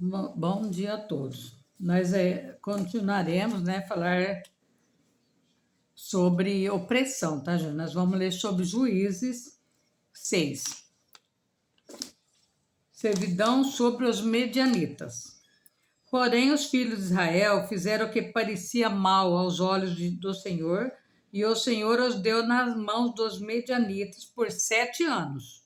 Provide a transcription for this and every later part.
Bom dia a todos. Nós continuaremos, né, falar sobre opressão, tá, gente? Nós vamos ler sobre Juízes 6. Servidão sobre os medianitas. Porém, os filhos de Israel fizeram o que parecia mal aos olhos do Senhor, e o Senhor os deu nas mãos dos medianitas por 7 anos.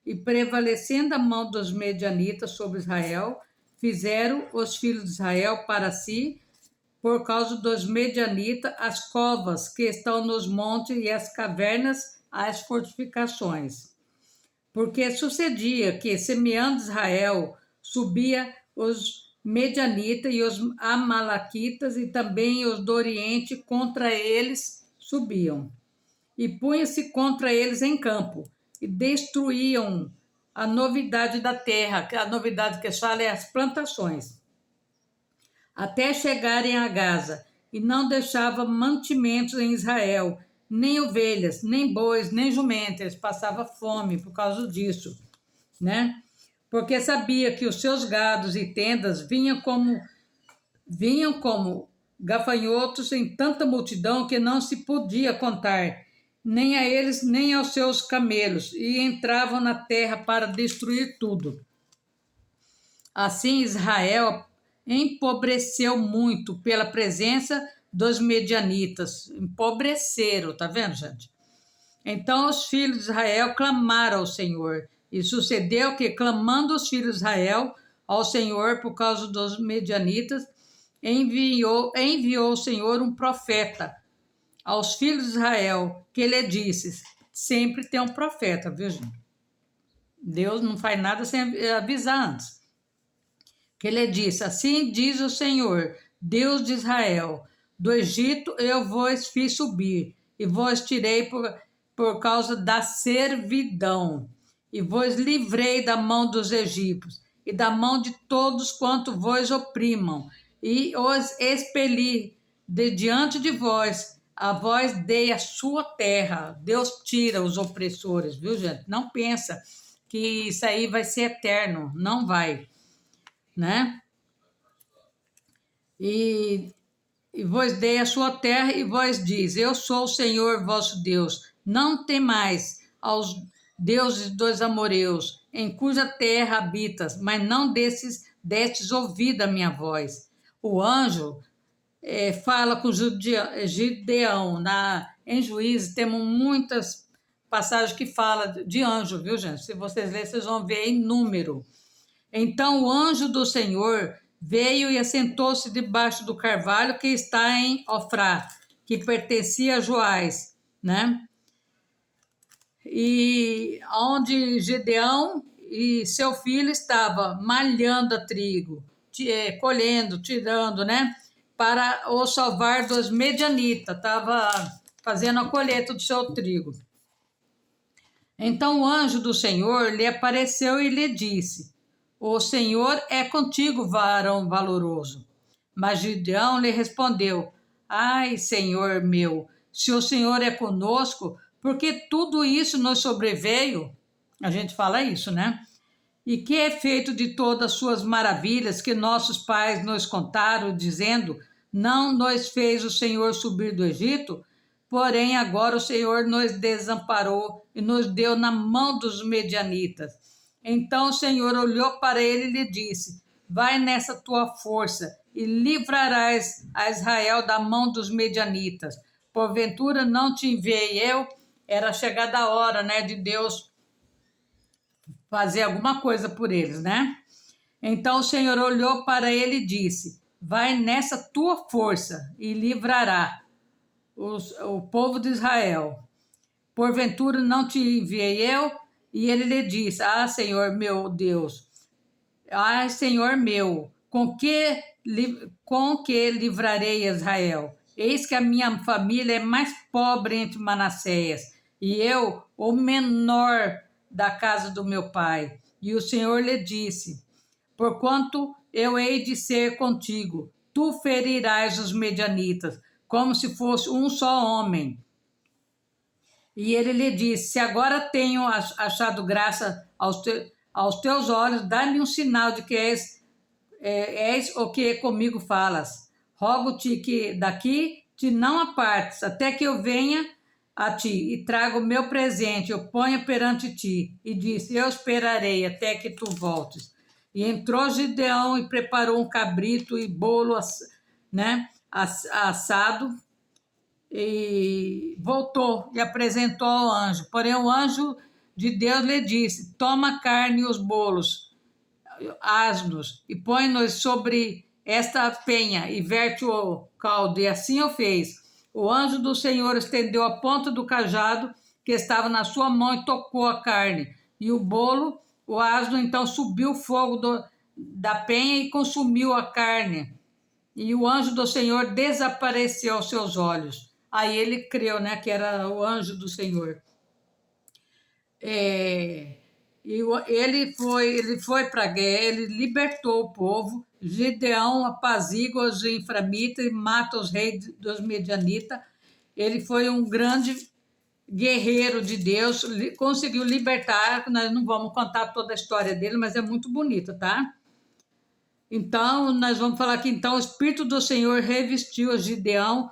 E prevalecendo a mão dos medianitas sobre Israel, fizeram os filhos de Israel para si, por causa dos medianitas, as covas que estão nos montes e as cavernas, as fortificações. Porque sucedia que, semeando Israel, subia os medianitas e os amalequitas, e também os do Oriente contra eles subiam. E punha-se contra eles em campo, e destruíam a novidade da terra, que a novidade que fala é as plantações, até chegarem a Gaza, e não deixava mantimentos em Israel, nem ovelhas, nem bois, nem jumentos. Eles passavam fome por causa disso, né? Porque sabia que os seus gados e tendas vinham como gafanhotos em tanta multidão que não se podia contar, nem a eles, nem aos seus camelos, e entravam na terra para destruir tudo. Assim Israel empobreceu muito pela presença dos medianitas. Empobreceram, tá vendo, gente? Então os filhos de Israel clamaram ao Senhor. E sucedeu que, clamando os filhos de Israel ao Senhor por causa dos medianitas, enviou o Senhor um profeta aos filhos de Israel, que lhe disse: sempre tem um profeta, viu, gente? Deus não faz nada sem avisar antes. Que lhe disse: assim diz o Senhor, Deus de Israel: do Egito eu vos fiz subir, e vos tirei por causa da servidão, e vos livrei da mão dos egípcios, e da mão de todos quanto vos oprimam, e os expeli de diante de vós, a vós dei a sua terra. Deus tira os opressores, viu, gente? Não pensa que isso aí vai ser eterno, não vai, né? E vos dei a sua terra, e vós diz: eu sou o Senhor vosso Deus. Não temais aos deuses dos amoreus, em cuja terra habitas, mas não destes ouvido a minha voz. O anjo fala com Gideão. Em Juízes temos muitas passagens que falam de anjo, viu, gente? Se vocês lerem, vocês vão ver em número. Então o anjo do Senhor veio e assentou-se debaixo do carvalho que está em Ofrá, que pertencia a Joás, né? E onde Gideão e seu filho estavam malhando a trigo, colhendo, tirando, né? Para o salvar dos medianitas, estava fazendo a colheita do seu trigo. Então o anjo do Senhor lhe apareceu e lhe disse: o Senhor é contigo, varão valoroso. Mas Gideão lhe respondeu: ai, Senhor meu, se o Senhor é conosco, porque tudo isso nos sobreveio? A gente fala isso, né? E que é feito de todas as suas maravilhas que nossos pais nos contaram, dizendo: não nos fez o Senhor subir do Egito? Porém, agora o Senhor nos desamparou e nos deu na mão dos medianitas. Então o Senhor olhou para ele e lhe disse: vai nessa tua força e livrarás a Israel da mão dos medianitas. Porventura não te enviei eu? Era chegada a hora, né, de Deus fazer alguma coisa por eles, né? Então o Senhor olhou para ele e disse: vai nessa tua força e livrará o povo de Israel. Porventura não te enviei eu? E ele lhe disse: ah, Senhor meu Deus, ah, Senhor meu, com que livrarei Israel? Eis que a minha família é mais pobre entre Manassés, e eu, o menor da casa do meu pai. E o Senhor lhe disse: porquanto eu hei de ser contigo, tu ferirás os medianitas, como se fosse um só homem. E ele lhe disse: se agora tenho achado graça aos teus olhos, dá-me um sinal de que és és o que comigo falas. Rogo-te que daqui te não apartes, até que eu venha a ti e traga o meu presente, eu ponha perante ti. E disse, eu esperarei até que tu voltes. E entrou Gideão e preparou um cabrito e bolo, né, assado, e voltou e apresentou ao anjo. Porém, o anjo de Deus lhe disse, toma a carne e os bolos, asnos, e põe-nos sobre esta penha, e verte o caldo. E assim o fez. O anjo do Senhor estendeu a ponta do cajado que estava na sua mão e tocou a carne. E o bolo, o asno, então subiu o fogo da penha e consumiu a carne. E o anjo do Senhor desapareceu aos seus olhos. Aí ele creu, né, que era o anjo do Senhor. Ele foi para a guerra, ele libertou o povo. Gideão apazigua os inframitas e mata os reis dos medianitas. Ele foi um grande guerreiro de Deus, conseguiu libertar. Nós não vamos contar toda a história dele, mas é muito bonita, tá? Então, nós vamos falar aqui, então, o Espírito do Senhor revestiu a Gideão,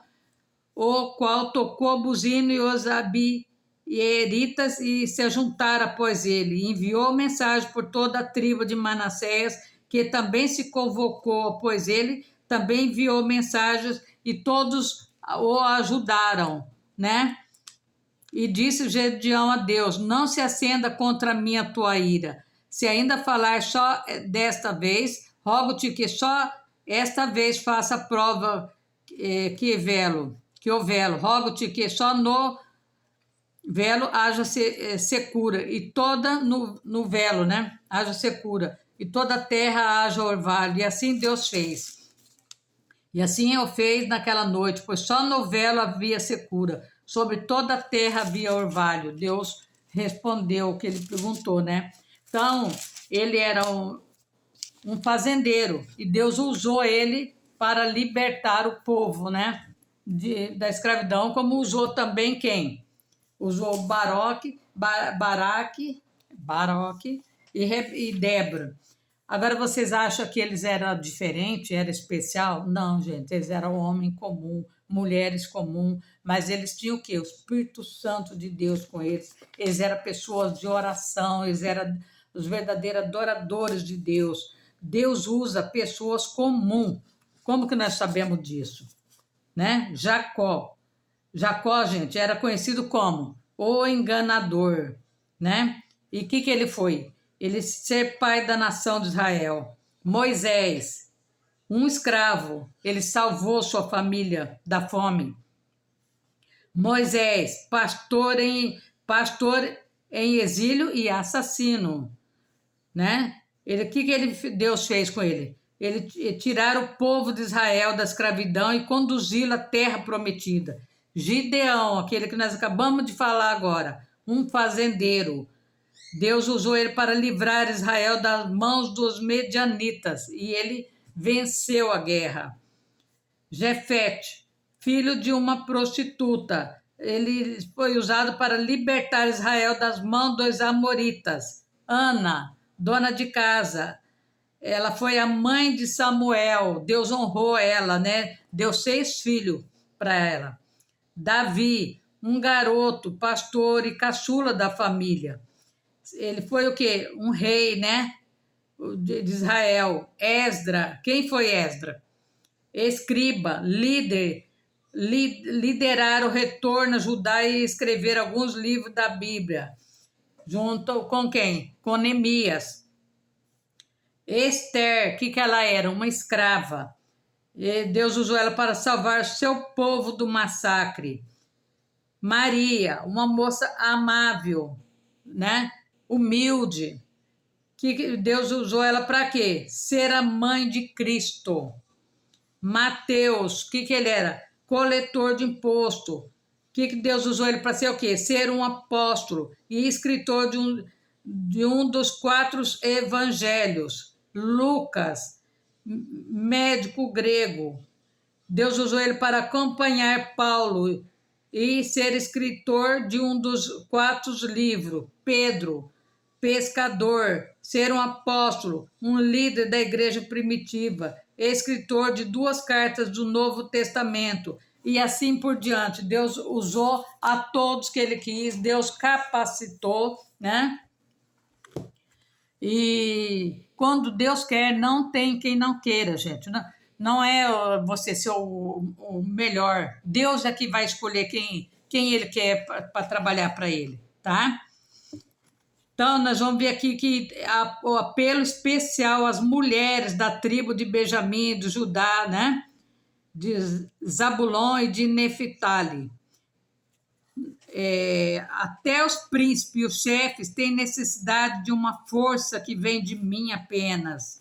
o qual tocou a buzina e os abieritas e se juntaram após ele. Enviou mensagem por toda a tribo de Manassés, que também se convocou após ele, também enviou mensagens e todos o ajudaram, né? E disse Gideão a Deus, não se acenda contra mim a tua ira. Se ainda falar só desta vez, rogo-te que só esta vez faça a prova que o velo. Rogo-te que só no velo haja secura, e toda no velo, né? Haja secura, e toda a terra haja orvalho. E assim Deus fez. E assim eu fez naquela noite, pois só no velo havia secura, sobre toda a terra havia orvalho. Deus respondeu o que ele perguntou, né? Então, ele era um fazendeiro, e Deus usou ele para libertar o povo, né? Da escravidão, como usou também quem? Usou Baraque e Débora. Agora, vocês acham que eles eram diferentes, era especial? Não, gente, eles eram homem comum, mulheres comum, mas eles tinham o quê? O Espírito Santo de Deus com eles. Eles eram pessoas de oração, eles eram os verdadeiros adoradores de Deus. Deus usa pessoas comuns. Como que nós sabemos disso? Né? Jacó, gente, era conhecido como o enganador, né? E o que ele foi? Ele ser pai da nação de Israel. Moisés, um escravo, ele salvou sua família da fome. Moisés, pastor em exílio e assassino, né? Deus fez com ele? Ele tirar o povo de Israel da escravidão e conduzi-lo à terra prometida. Gideão, aquele que nós acabamos de falar agora, um fazendeiro. Deus usou ele para livrar Israel das mãos dos medianitas e ele venceu a guerra. Jefete, filho de uma prostituta, ele foi usado para libertar Israel das mãos dos amoritas. Ana, dona de casa, ela foi a mãe de Samuel, Deus honrou ela, né? Deu 6 filhos para ela. Davi, um garoto, pastor e caçula da família. Ele foi o quê? Um rei, né? De Israel. Esdra, quem foi Esdra? Escriba, liderar o retorno a Judá e escrever alguns livros da Bíblia. Junto com quem? Com Neemias. Esther, o que ela era? Uma escrava. E Deus usou ela para salvar seu povo do massacre. Maria, uma moça amável, né? Humilde. Que Deus usou ela para quê? Ser a mãe de Cristo. Mateus, o que ele era? Coletor de imposto. Que Deus usou ele para ser o quê? Ser um apóstolo e escritor de um dos 4 evangelhos. Lucas, médico grego. Deus usou ele para acompanhar Paulo e ser escritor de um dos 4 livros. Pedro, pescador, ser um apóstolo, um líder da igreja primitiva, escritor de 2 cartas do Novo Testamento e assim por diante. Deus usou a todos que ele quis, Deus capacitou, né? E quando Deus quer, não tem quem não queira, gente. Não é você ser o melhor. Deus é que vai escolher quem ele quer para trabalhar para ele, tá? Então, nós vamos ver aqui que o apelo especial às mulheres da tribo de Benjamim, de Judá, né? De Zabulon e de Neftali. Até os príncipes e os chefes têm necessidade de uma força que vem de mim apenas.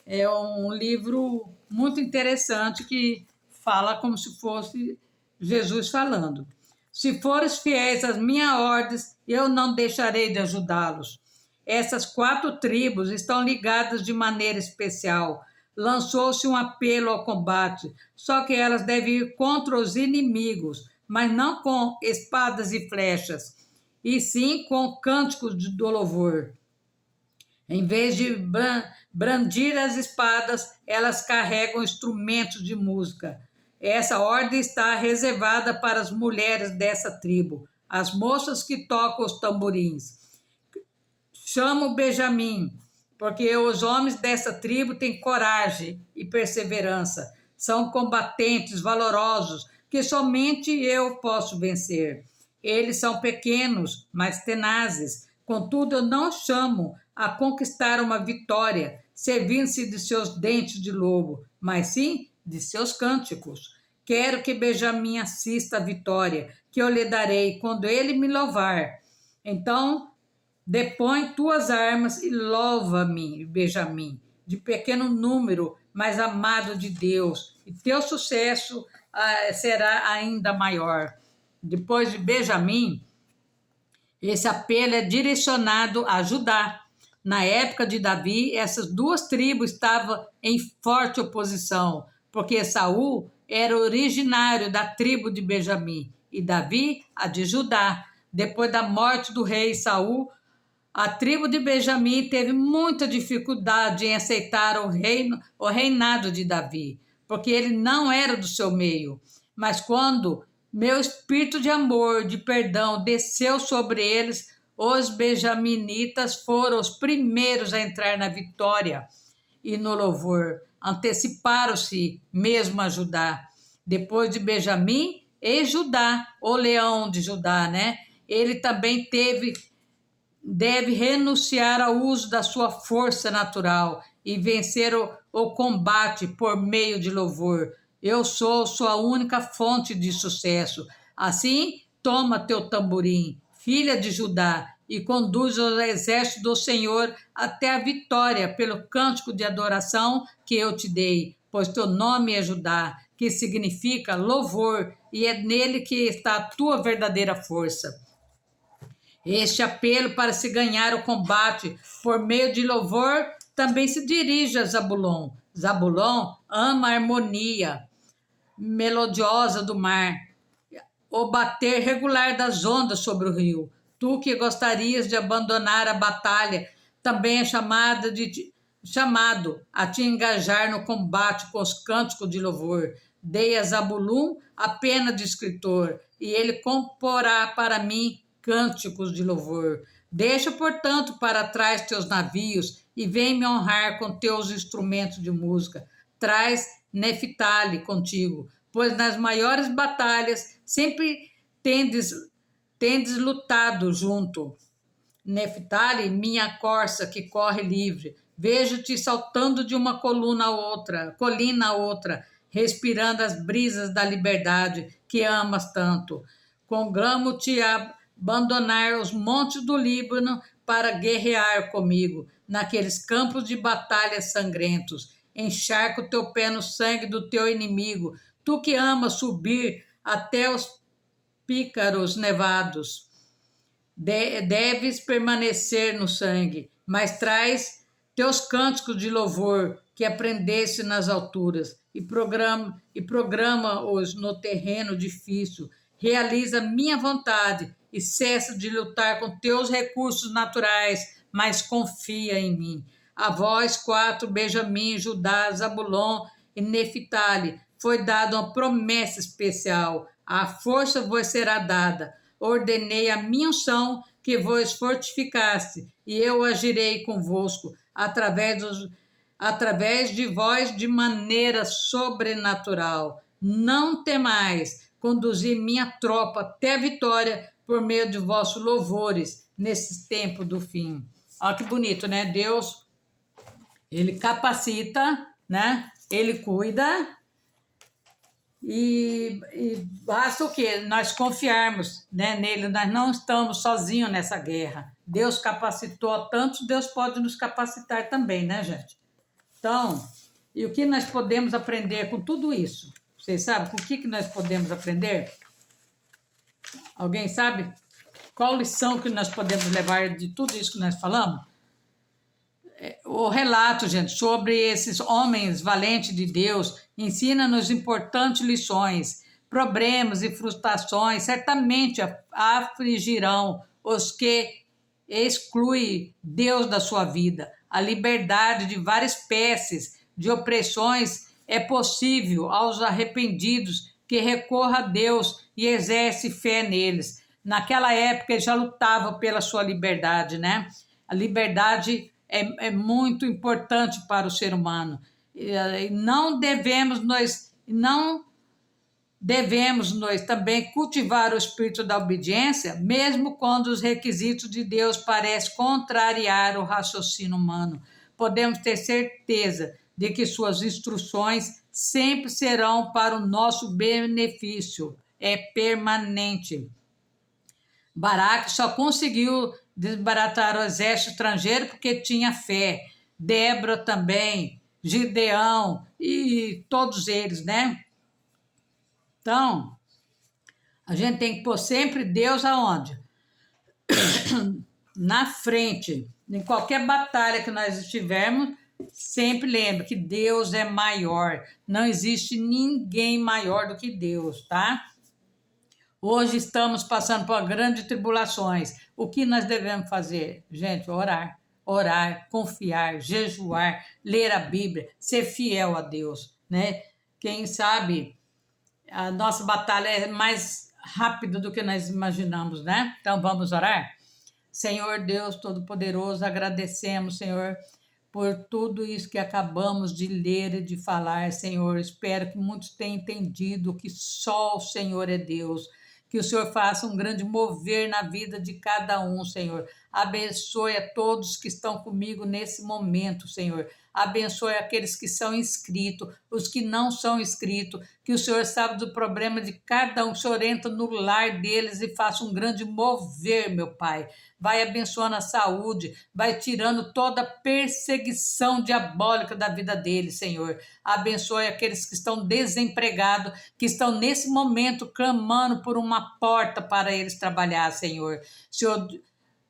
É um livro muito interessante que fala como se fosse Jesus falando. Se fores fiéis às minhas ordens, eu não deixarei de ajudá-los. Essas 4 tribos estão ligadas de maneira especial. Lançou-se um apelo ao combate, só que elas devem ir contra os inimigos, mas não com espadas e flechas, e sim com cânticos de louvor. Em vez de brandir as espadas, elas carregam instrumentos de música. Essa ordem está reservada para as mulheres dessa tribo, as moças que tocam os tamborins. Chamo Benjamim, porque os homens dessa tribo têm coragem e perseverança. São combatentes valorosos, que somente eu posso vencer. Eles são pequenos, mas tenazes. Contudo, eu não chamo a conquistar uma vitória, servindo-se de seus dentes de lobo, mas sim de seus cânticos. Quero que Benjamim assista à vitória, que eu lhe darei quando ele me louvar. Então, depõe tuas armas e louva-me, Benjamim, de pequeno número, mas amado de Deus, e teu sucesso será ainda maior. Depois de Benjamim, esse apelo é direcionado a Judá. Na época de Davi, essas 2 tribos estavam em forte oposição, porque Saul era originário da tribo de Benjamim e Davi a de Judá. Depois da morte do rei Saul, a tribo de Benjamim teve muita dificuldade em aceitar o reinado de Davi, porque ele não era do seu meio. Mas quando meu espírito de amor, de perdão, desceu sobre eles, os benjaminitas foram os primeiros a entrar na vitória e no louvor. Anteciparam-se mesmo a Judá. Depois de Benjamim e Judá, o leão de Judá, né? Ele também deve renunciar ao uso da sua força natural e vencer o combate por meio de louvor. Eu sou sua única fonte de sucesso. Assim, toma teu tamborim, filha de Judá, e conduz o exército do Senhor até a vitória pelo cântico de adoração que eu te dei, pois teu nome é Judá, que significa louvor, e é nele que está a tua verdadeira força. Este apelo para se ganhar o combate por meio de louvor também se dirige a Zabulon. Zabulon ama a harmonia melodiosa do mar, o bater regular das ondas sobre o rio. Tu que gostarias de abandonar a batalha, também é chamado a te engajar no combate com os cânticos de louvor. Dei a Zabulon a pena de escritor, e ele comporá para mim cânticos de louvor. Deixa, portanto, para trás teus navios e vem me honrar com teus instrumentos de música. Traz Neftali contigo, pois nas maiores batalhas sempre tendes lutado junto. Neftali, minha corça que corre livre, vejo-te saltando de uma colina a outra, respirando as brisas da liberdade que amas tanto. Congramo-te a abandonar os montes do Líbano para guerrear comigo naqueles campos de batalha sangrentos. Encharca o teu pé no sangue do teu inimigo, tu que amas subir até os pícaros nevados. Deves permanecer no sangue, mas traz teus cânticos de louvor que aprendeste nas alturas e programa-os no terreno difícil. Realiza minha vontade e cessa de lutar com teus recursos naturais mas confia em mim. A vós 4, Benjamim, Judá, Zabulon e Neftali, foi dada uma promessa especial. A força vos será dada. Ordenei a minha unção que vos fortificasse, e eu agirei convosco, através de vós de maneira sobrenatural. Não temais, conduzi minha tropa até a vitória por meio de vossos louvores nesse tempo do fim. Olha que bonito, né? Deus, ele capacita, né? Ele cuida e basta o quê? Nós confiarmos, né, nele. Nós não estamos sozinhos nessa guerra. Deus capacitou a tantos, Deus pode nos capacitar também, né, gente? Então, e o que nós podemos aprender com tudo isso? Vocês sabem com o que nós podemos aprender? Alguém sabe? Qual lição que nós podemos levar de tudo isso que nós falamos? O relato, gente, sobre esses homens valentes de Deus ensina-nos importantes lições. Problemas e frustrações certamente afligirão os que excluem Deus da sua vida. A liberdade de várias espécies de opressões é possível aos arrependidos que recorram a Deus e exercem fé neles. Naquela época ele já lutava pela sua liberdade, né? A liberdade é muito importante para o ser humano. Não devemos nós também cultivar o espírito da obediência, mesmo quando os requisitos de Deus parecem contrariar o raciocínio humano. Podemos ter certeza de que suas instruções sempre serão para o nosso benefício. É permanente. Baraque só conseguiu desbaratar o exército estrangeiro porque tinha fé. Débora também, Gideão e todos eles, né? Então, a gente tem que pôr sempre Deus aonde? Na frente. Em qualquer batalha que nós estivermos, sempre lembre que Deus é maior. Não existe ninguém maior do que Deus, tá? Hoje estamos passando por grandes tribulações. O que nós devemos fazer? Gente, orar. Orar, confiar, jejuar, ler a Bíblia, ser fiel a Deus, né? Quem sabe a nossa batalha é mais rápida do que nós imaginamos, né? Então vamos orar? Senhor Deus Todo-Poderoso, agradecemos, Senhor, por tudo isso que acabamos de ler e de falar, Senhor. Espero que muitos tenham entendido que só o Senhor é Deus. Que o Senhor faça um grande mover na vida de cada um, Senhor. Abençoe a todos que estão comigo nesse momento, Senhor. Abençoe aqueles que são inscritos, os que não são inscritos, que o Senhor sabe do problema de cada um. O Senhor entra no lar deles e faça um grande mover, meu Pai. Vai abençoando a saúde, vai tirando toda a perseguição diabólica da vida deles, Senhor. Abençoe aqueles que estão desempregados, que estão nesse momento clamando por uma porta para eles trabalhar, Senhor. Senhor,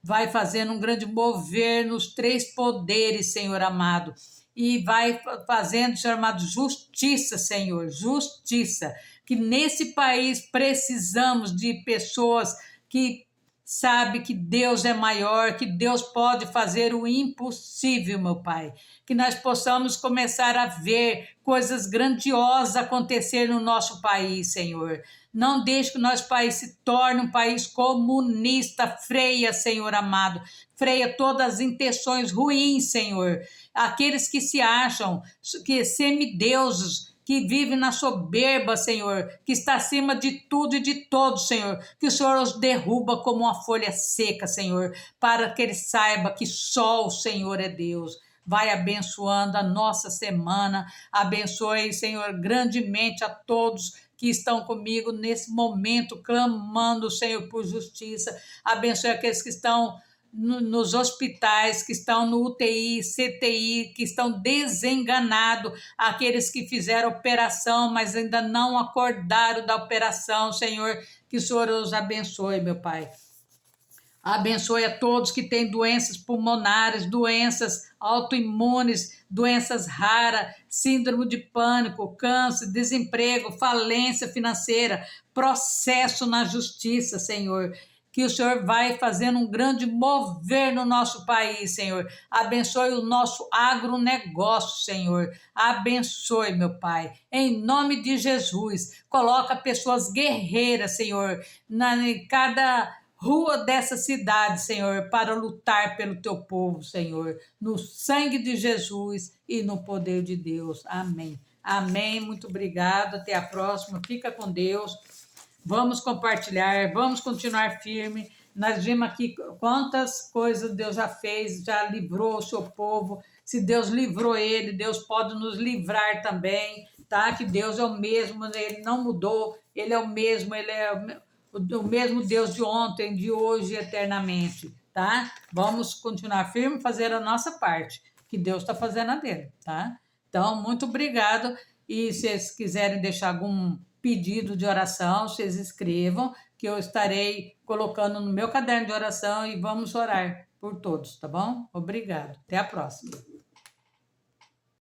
vai fazendo um grande mover nos 3 poderes, Senhor amado. E vai fazendo, Senhor amado, justiça, Senhor, justiça. Que nesse país precisamos de pessoas que sabem que Deus é maior, que Deus pode fazer o impossível, meu Pai. Que nós possamos começar a ver coisas grandiosas acontecer no nosso país, Senhor. Não deixe que o nosso país se torne um país comunista. Freia, Senhor amado. Freia todas as intenções ruins, Senhor. Aqueles que se acham que semideuses, que vivem na soberba, Senhor, que está acima de tudo e de todos, Senhor. Que o Senhor os derruba como uma folha seca, Senhor, para que eles saibam que só o Senhor é Deus. Vai abençoando a nossa semana. Abençoe, Senhor, grandemente a todos que estão comigo nesse momento, clamando, Senhor, por justiça. Abençoe aqueles que estão nos hospitais, que estão no UTI, CTI, que estão desenganados, aqueles que fizeram operação, mas ainda não acordaram da operação, Senhor, que o Senhor os abençoe, meu Pai. Abençoe a todos que têm doenças pulmonares, doenças autoimunes, doenças raras, síndrome de pânico, câncer, desemprego, falência financeira, processo na justiça, Senhor. que o Senhor vai fazendo um grande mover no nosso país, Senhor. Abençoe o nosso agronegócio, Senhor. Abençoe, meu Pai. Em nome de Jesus, coloca pessoas guerreiras, Senhor, em cada rua dessa cidade, Senhor, para lutar pelo teu povo, Senhor, no sangue de Jesus e no poder de Deus. Amém. Amém. Muito obrigado. Até a próxima. Fica com Deus. Vamos compartilhar, vamos continuar firme. Nós vimos aqui quantas coisas Deus já fez, já livrou o seu povo. Se Deus livrou ele, Deus pode nos livrar também, tá? Que Deus é o mesmo, ele não mudou, ele é o mesmo, ele é o mesmo Deus de ontem, de hoje e eternamente, tá? Vamos continuar firme, fazer a nossa parte, que Deus está fazendo a dele, tá? Então, muito obrigado. E se vocês quiserem deixar algum pedido de oração, vocês escrevam, que eu estarei colocando no meu caderno de oração e vamos orar por todos, tá bom? Obrigado. Até a próxima.